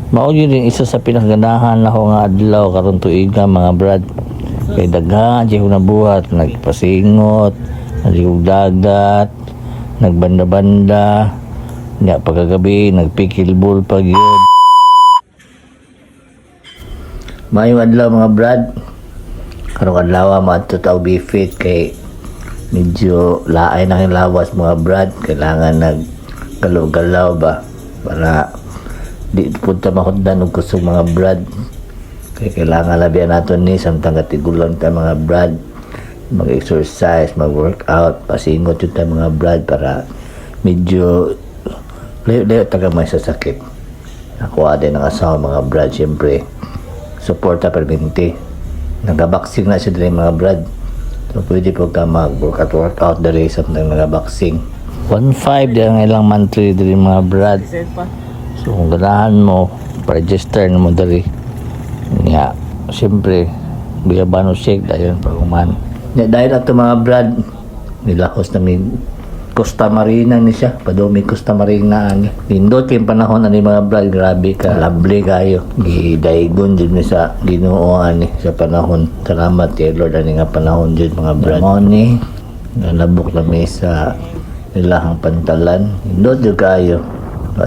Mao yun din isa sa pinakaganahan na ako nga adlaw karon tuiga mga brad. Kay daghan di ko nabuhat, nagpasingot, naligog dagat, nagbanda-banda, nya pagkagabi nagpikilbol pag yun. Maayong adlaw mga brad. Karong adlaw maadto ta bifit kay medyo laay na ang lawas mga brad. Kailangan naggalaw-galaw ba para di punta mahundan og kusog mga brad. Kaya kailangan labihan nato ni samtang katigulang ta mga brad, mag-exercise, mag-workout, pasingot yun tayo mga brad para medyo layo-layo taga may sasakit. Ako din ang asawa mga brad, siyempre suporta perminti, nagabaksin na siya din mga brad, so pwede po ka mag-workout dali samtang nagabaksin. 1.5 din ang ilang monthly din mga brad. So kung ganahan mo, pa-register na mo dali. Nga, siyempre, biyabano shake dahil paguman. Dahil ato mga brad, nilahos namin Costa Marina ni siya. Padumi Costa Marina ani. Lindot yung panahon ani mga brad, grabe ka. Lovely kayo. Gidaigon din ni sa Ginoo ani sa panahon. Salamat kay Lord ani nga panahon din mga brad. Money, nalabok kami sa ilahang pantalan. Lindot yung kayo.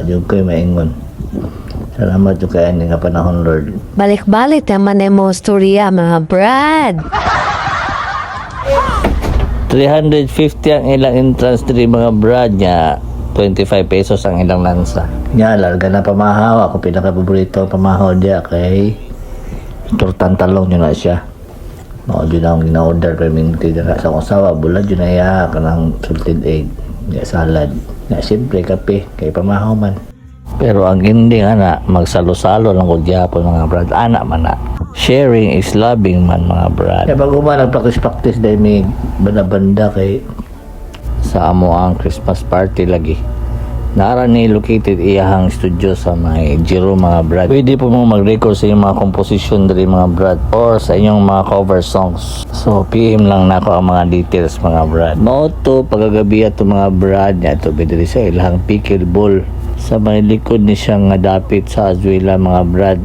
Yung kayo maingon. Salamat yung kayo nga panahon, Lord. Balik-balik naman mo storya mga brad. 350 ang ilang entrance diri mga brad niya. 25 pesos ang ilang lansa. Nya larga na pamahaw. Ako pinaka-paborito ang pamahaw diya kay tortang talong yun na siya. Mao yun ang gina-order perminti dira sa usawa. Bulad yun na ya kanang salted egg. Ya salad. Ya siyempre kape kay pamahaw man. Pero ang ending ana magsalo-salo lang kung gyapon mga brad. Ana man na. Sharing is loving man mga brad. Kaya bago ba nagpractice dahil may banda-banda kay sa amo ang Christmas party lagi. Nara ni located iyahang studio sa may Jiro mga brad. Pwede po mo mag-record sa inyong mga composition dali mga brad or sa inyong mga cover songs. So PM lang na ako ang mga details mga brad. Mao to pagagabi ato mga brad niya to pwede sa ilang pickleball. Sa may likod ni siya nga dapit sa Azuela mga brad.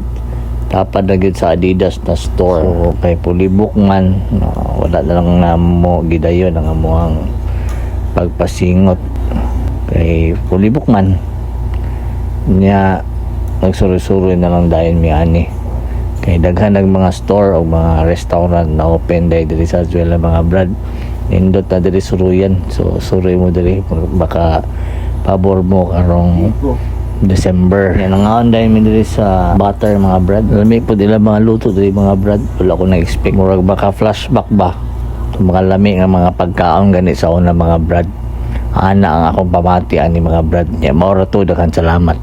Tapad na gid sa Adidas na store. So kay pulibok man wala na lang nga mo gidayon ang amuang pagpasingot kay pulibok man niya nagsuri-suri na lang dahil mi ani kay daghan ng mga store o mga restaurant na open dahil sa Azuela mga brad. Nindot na diri suruyan, so suri mo diri baka pabor mo karong December. Yan ang aon dahil diri sa butter mga brad. Lamig po nila mga luto diri mga brad. Wala ko na-expect. Murag baka flashback ba? Mga lamig nga mga pagkaon gani sa una mga brad. Ana ang akong pamati ani mga brad. Ya, maura to daghang salamat.